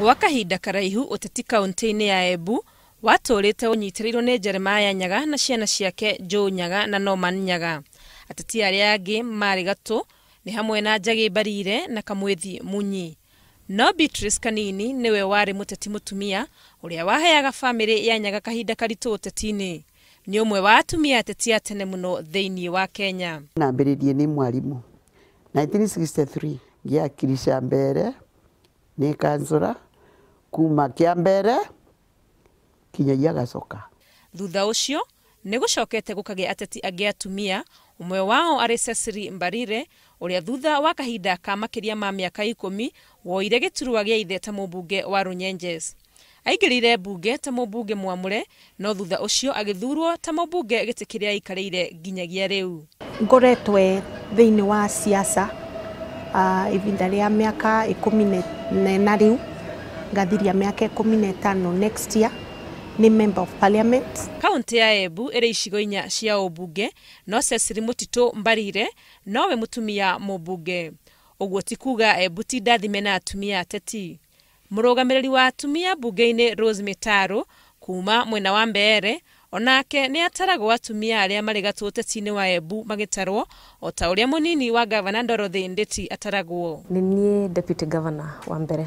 Gwa kahinda karaihu uteti kaunti-ini ya Embu watũrĩte ũnyitĩrĩirwo nĩ Jeremiah Nyaga na ciana ciake Joe Nyaga na Norman Nyaga. Ateti arĩa angĩ marĩ gatũ nĩ hamwe na Njagi Mbarire na Kamwethi Munyi. No Beatrice Kanini niwe warĩ mũteti mũtumia ũrĩa waheaga bamĩrĩ ya Nyaga kahinda karitũ ũteti-inĩ. Nĩ ũmwe wa atumia ateti a tene mũno thĩinĩ wa Kenya. Nambĩrĩrie nĩ mwarimũ 1963 ngĩakirisha mbere nĩ kansora kuma Kiambere kinyagia Gacoka. Thutha ũcio nĩ gũcokete gũkagĩa ateti angĩ atumia, ũmwe wao arĩ Cecily Mbarire ũrĩa thutha wa kahinda ka makĩria ma mĩaka 10 woire gĩturwa gĩa ithe ta mũmbunge wa Runyenjes. Aingĩrire mbunge ta mũmbunge mwamũre, no thutha ũcio agĩthurwo ta mũmbunge gĩtĩ kĩrĩa aikarĩire nginyagia rĩu. Ngoretwe thĩinĩ wa siasa ivinda rĩa mĩaka 14 rĩu ngathiria mĩaka 15 next year ni member of parliament. Kaunti ya Embu ĩrĩ icigo 4 cia ũmbunge, no Cecily Mutito Mbarire nowe mũtumia mũmbunge. Ũguo ti kuga Embu ti ndathime na atumia ateti. Mũrũgamĩrĩri wa atumia mbunge-inĩ Rose Mitaro kuma mwena wa Mbeere onake nĩ ataragwo atumia arĩa marĩ gatũ ũteti-inĩ wa Embu magĩtarwo o ta ũrĩa mũnini wa Governor Dorothy Ndeti ataragwo. Nĩ niĩ deputy governor wa Mbeere.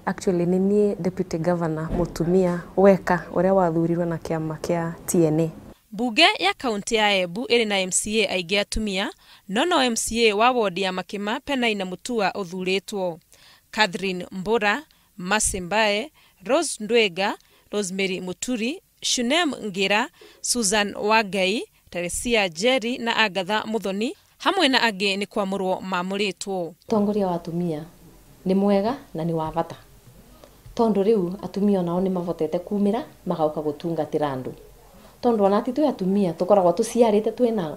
Actually nĩ niĩ deputy governor mũtumia weka ũrĩa wathurirwo na kĩama kĩa TNA. Mbunge ya kaunti ya Embu ĩrĩ na MCA aingĩ atumia, no MCA wa wodi ya Makima Penaina Mutua ũthurĩtwo. Catherine Mbura, Masimbae, Rose Ndwega, Rosemary Muturi, Shunem Ngira, Susan Wagai, Teresia Jerry na Agatha Muthoni hamwe na angĩ nĩ kwamũrwo mamũrĩtwo. Ũtongoria wa atumia nĩ mwega na nĩ wa bata. Tondu riu atumia nao nĩ mavotete kumĩra magauka gũtungatĩra andũ. Tondu ona ati twĩ atumia tukoragwo tuciarĩte twĩna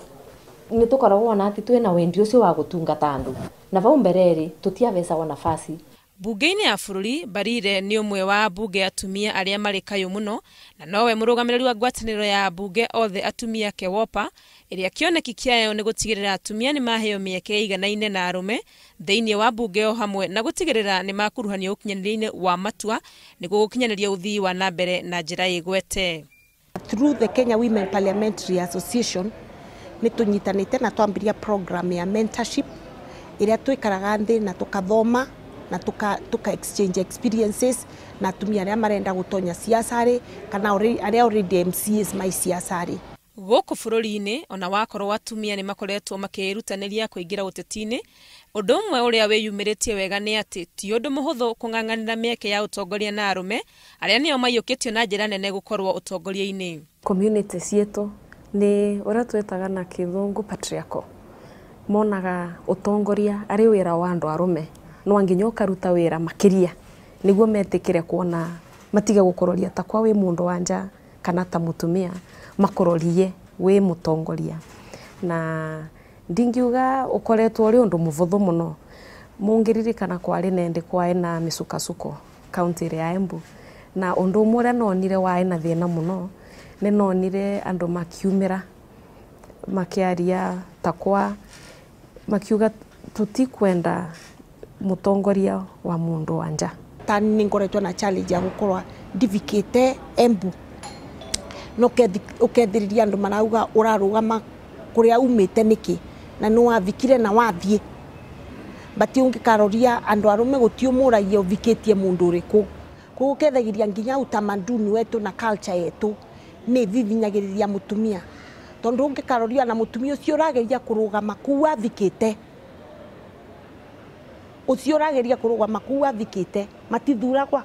nĩ tukoragwo ona ati twĩna wendi ũcio wa gũtungata andũ. Na vau mbere tutiavecagwo nafasi. Mbunge-inĩ ya bũrũri Mbarire nĩ ũmwe wa mbunge atumia arĩa marĩ kayũ mũno, na nowe mũrũgamĩrĩri wa ngwatanĩro ya mbunge othe atumia Kewopa, ĩrĩa kĩoneki kĩayo nĩ gũtigĩrĩra atumia nĩ maheo mĩeke ĩiganaine na arũme thĩinĩ wa mbunge o hamwe na gũtigĩrĩra nĩ makuruhanio ũkinyanĩria-inĩ wa matua nĩguo gũkinyanĩria ũthii wa nambere na njĩra ĩgwete. Through the Kenya Women Parliamentary Association nĩ tũnyitanĩte na twambĩrĩria program ya mentorship ĩrĩa twĩkaraga thĩ na tukathoma na tuka exchange experiences na atumia arĩa marenda gũtonya siasarĩ kana arĩa already MCAs mai siasarĩ. Gũkũ bũrũri-inĩ ona wakorwo atumia nĩ makoretwo makĩrutanĩria kũingĩra ũteti-inĩ, ũndũ ũmwe ũrĩa wĩyumĩrĩtie wega nĩ atĩ ti ũndũ mũhũthũ kũng'ang'anĩra mĩeke ya ũtongoria na arũme arĩa nĩo maiyũkĩtio na njĩra nene gũkorwo ũtongoria-inĩ. Community ciitũ nĩ ũrĩa twĩtaga na Kĩthũngũ patriarchal. Monaga ũtongoria arĩ wĩra wa andũ arũme, no nginya ũkaruta wĩra makĩria nĩguo metĩkĩre kuona matige gũkororia ta kwa wĩ mũndũ wa nja kana ta mũtumia makororie wĩ mũtongoria. Na ndingiuga ũkoretwo ũrĩ ũndũ mũhũthũ mũno. Mũngĩririkana kwarĩ nende kwaĩ na mĩcukasuko kaunti ya Embu, na ũndũ ũmwe ũrĩa nonire waĩ na thĩna mũno nĩ nonire andũ makiumĩra makĩaria takwa makiuga tutikwenda mũtongoria wa mũndũ wa nja. Tani nĩ ngoretwo na challenge ya gũkorwo ndivikĩte Embu no ũkethĩrĩria andũ marauga ũrarũgama kũrĩa umĩte nĩkĩ na nĩ wavikire na wathiĩ, bati ũngĩkaroria andũ arũme gũtiũmũragia ũvikĩtie mũndũ ũrĩkũ. Koguo ũkethagĩria nginya utamaduni wetu na culture yetu nĩ vivinyagĩrĩria mũtumia, tondũ ũngĩkaroria na mũtumia ũcio ũrageria kũrũgama kuu wavikĩte, ũcio ũrageria kũrũgama kuu wavikĩte matithuragwa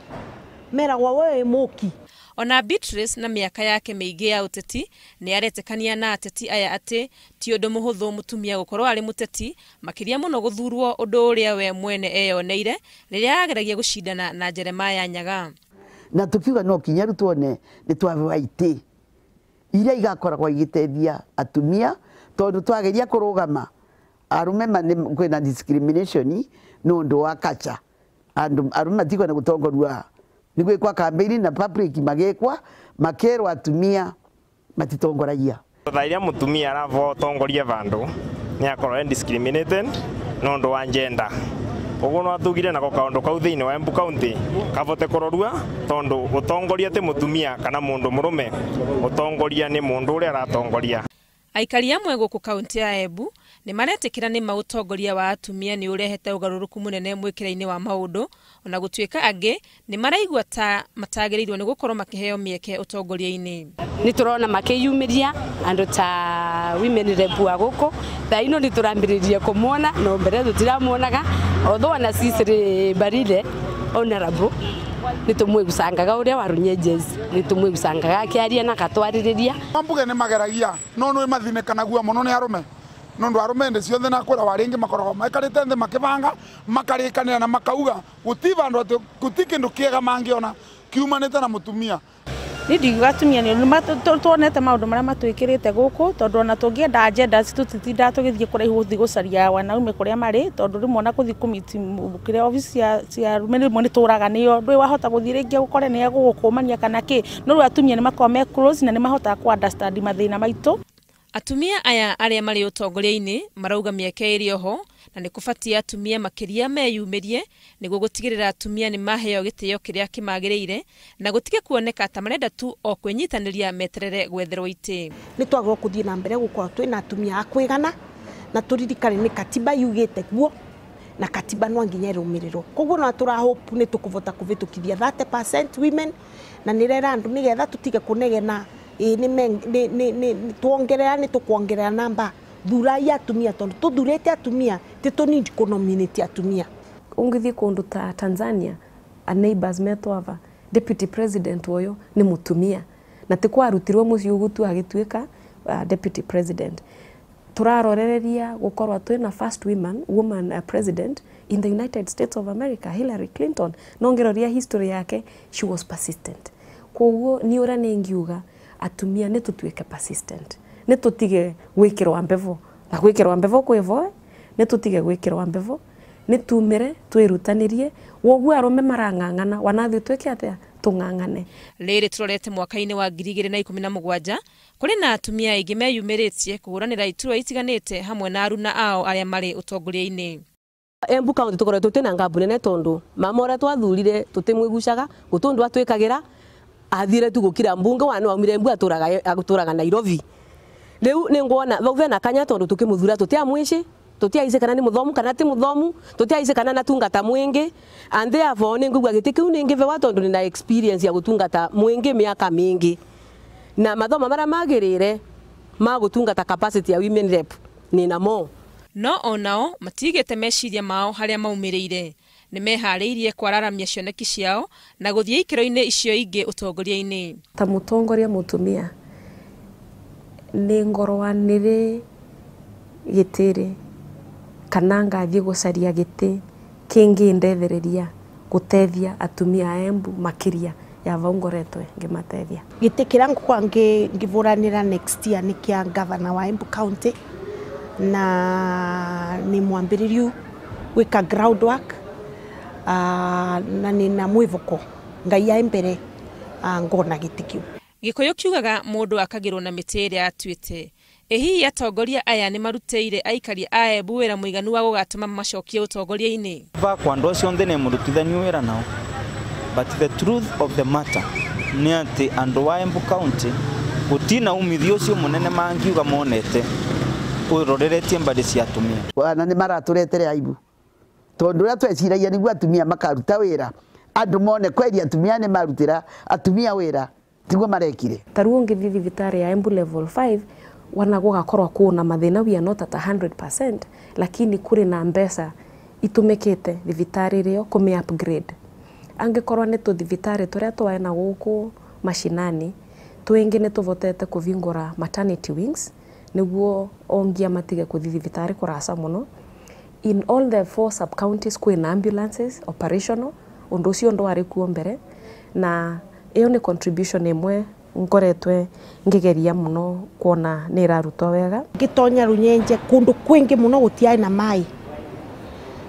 meragwa wewe mũki. Ona Beatrice na mĩaka yake mĩingĩ ya ũteti nĩ aretĩkania na ateti aya atĩ ti ũndũ mũhũthũ mũtumia gũkorwo arĩ mũteti, makĩria mũno gũthurwo ũndũ ũrĩa we mwene eyoneire rĩrĩa ageragia gũcindana na Jeremiah Nyaga. Na tukiuga no kinya tuone nĩ twabewa itĩ iria igakoragwo igĩteithia atumia, tondũ twageria kũrũgama arũme kwĩna discrimination no ũndũ wa culture. Arũme matigwo na gũtongoria nĩguo kwa campaign na public magekwa makerwo atumia matitongoragia. Thaĩria mũtumia aravo tongoria vandu nĩ akorwo discriminated no ũndũ wa gender. uguo no atugire na kaundu kau thiini wa Embu County kavote kurorua tondu utongoria ti mutumia kana mundu murume utongoria ni mundu uria aratongoria. Aikari amwe guku kaunti ya Embu ni maretikira ni mautongoria wa atumia ni urehete ugaruruku munene mwikira-ini wa maundu ona gutuika angi ni maraigua ta matagirirwo ni gukorwo makiheo mieke utongoria-ini. Ni turona makiyumiria andu ta women rep wa guku thaino ni turambiririe kumuona no mbere tutiramuonaga although ana sisiri barire honorable ni tumwe gusangaga uria warunyejes ni tumwe gusangaga kiaria na katwaririria ambuge ni mageragia no no mathinekana guo muno ni arume nondu arume ndi ciothe na kwira waringi makorogo maikarite nthi makibanga makarikanira na makauga gutiva andu gutikindu kiega mangiona kiumanite na mutumia. Ni ndiuga atumia ni tuonete maundu maria matwikirite guku tondu ona tungienda agenda tutitinda tugithie kuraihu guthi gucaria wanaume kuria mari tondu rimwe na kuthi kumiti kire office cia rume rimwe ni turaga niyo ndwi wahota guthi ringi gukore ni gukumania kana ki no atumia ni makome close na ni mahota ku understand mathina maitu. Atumia aya aria mari utongoria-ini marauga mieke iri oho na ni kubatia atumia makiria meyumirie niguo gutigirira atumia ni maheo gitio kiria kimagiriire na gutige kuoneka ta marenda tu o kwinyitaniria meterere gwetherwo iti. Ni twagwo kuthie na mbere gukorwo twina atumia akwigana na turirikane ni katiba yugite guo na katiba no nginya irumirirwo koguo no turahope ni tukuvota kuvitukithia 30% women na nirera andu nigetha tutige kunegena ni tuongerera ni tukuongerera namba thurai atumia tondu tuthurete atumia ti tunindi kunominate atumia. Ungithi kundu ta Tanzania a neighbors metwava deputy president oyo ni mutumia na tikwarutirwo muci ugutu agituika deputy president. Turarorereria gukorwa twina first woman president in the United States of America, Hillary Clinton. Nongeroria history yake, she was persistent. Koguo ni ura ningiuga atumia ni tutuike persistent. Ni tutige gwikirwa mbevo na gwikirwa mbevo kwevo ni tutige gwikirwa mbevo ni tumire twirutanirie woguo arume marang'ang'ana wanathi twike atia tung'ang'ane. Riri turorete mwaka-ini wa 2017 kuri na atumia aingi meyumiritie kuhuranira iturwa itiganite hamwe na aruna ao aria mari utongoria-ini. Embu County tukoretwo twina ngabu nene tondu mama ora twathurire tutimwigucaga gutundu atwikagira athire tu gukira mbunge wana waumire Embu aturaga Nairobi. Riu ni ngwona vauve na kanya tondu tukimuthura tutiamwici tutiaice kana ni muthomu kana ti muthomu tutiaice kana natungata mwingi and therefore ni ngugwa giti kiu ningi vewa tondu ni na experience ya gutungata mwingi miaka mingi na mathoma mara magirire ma gutungata capacity ya women rep ni namo no onao matigete meciria mao haria maumirire ni mehariirie kwararamia cioneki ciao na guthie ikiro-ini icio ingi utongoria-ini. Ta mutongoria mutumia ni ngorwanire gitiri kana ngathie gucaria giti kingi ndethereria gutethia atumia a Embu makiria ya vaungoretwe ngimatethia. Giti kira ngukwa ngivuranira next year ni kia governor wa Embu County na ni mwambiriru wika groundwork na ni na mwivuko ngai ya mbere ngona giti kiu. Gikuyu kiugaga mundu akagirwo na miti iria atuite. Ehi atongoria aya ni maruteire aikari a Embu wira muiganu wa gugatuma macokie utongoria-ini. Kwa ndo cionthe ne murutithania wira nao. But the truth of the matter ni ati andu wa Embu County gutina umithio ucio munene mangiuga monete uroreretie mbadi cia atumia. Wana ni maraturetere aibu tondu ria tweciragia niguo atumia makaruta wira andu mone kweri atumia ni marutira atumia wira tiguo marekire. Taruo ngithi thibitari ya Embu level 5 wanagugakorwa kuona mathina we are not at 100% lakini kuri na mbesa itumikite thibitari rio kume upgrade. Angikorwa ni tu thibitari turia twaena guku mashinani twingi ni tuvotete kuvingura maternity wings niguo ongia matige kuthi thibitari kurasa muno. In all the 4 sub counties kwina ambulances operational undu ucio ndo ari kuo mbere na iyo ni contribution imwe ngoretwe ngigeria muno kuona ni irarutwa wega. Gitonya runyenje kundu kwingi muno gutiai na mai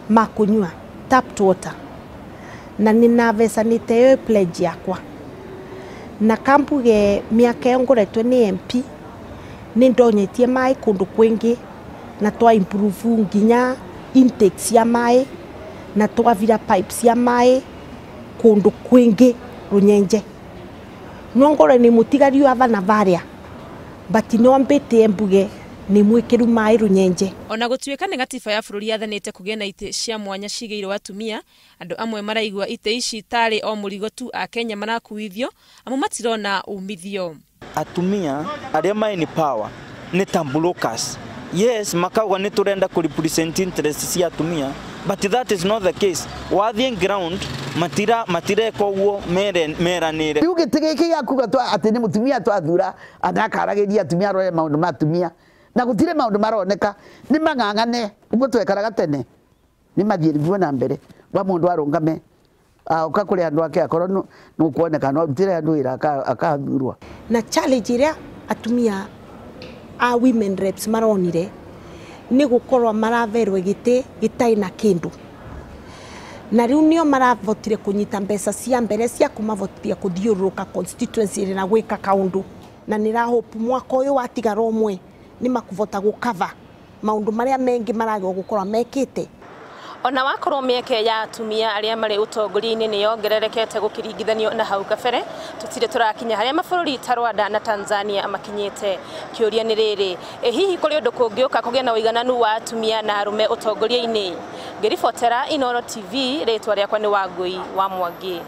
makunywa tap water na nina vesanite yo pledge yakwa na kambuge miaka ngoretwe ni MP ni ndonyetie mai kundu kwingi na twa improve nginya intake ya mai na twavira pipe cia mai kundu kwingi Runyenje nongore ni mutigari wa vana varia but no mbete embuge ni mwikiru mai Runyenje. Ona gutuika ni gatiba ya bururi yathanite kugia na ite cia mwanya cigeirwo atumia, andu amwe maraigua ite ici tari o murigo tu a Kenya marakuithio amu matirona umithio. Atumia aria mai ni power ni tambulokas. Yes, makauga ni turenda ku represent interests cia atumia, but that is not the case. Wathie ground matire koguo meranire. Riu gitigiki yakuga twa ati ni mutumia twathura anakaragiria atumia roe maundu matumia na gutire maundu maroneka ni mang'ang'ane ugo twekaraga tene ni mathiriguo na mbere wa mundu arungame ukakuri andu ake akoro no kuoneka no rutire andu ira akathurwa na challenge ria atumia a women reps maronire ni gukorwa maraverwe gite gitaina kindu na riu nio maravotire kunyita mbeca cia mbere cia kumavotia kuthiuruka constituency na gwika kaundu na nira hope mwaka uyu watigara umwe ni makuvota gukava maundu maria mengi maragwo gukorwa mekite. Ona wakorwo mieke ya atumia aria mari utongori-ini ni yongererekete gukiringithanio na hau kabere, tutire turakinya haria mabũrũri ta Rwanda na Tanzania makinyite. Kiuria ni riri, hihi kuri undu kungiuka kugia na uigananu wa atumia na arume utongoria-ini? Ngiribotera Inooro TV, ritwa riakwa ni Wangui wa Mwangi.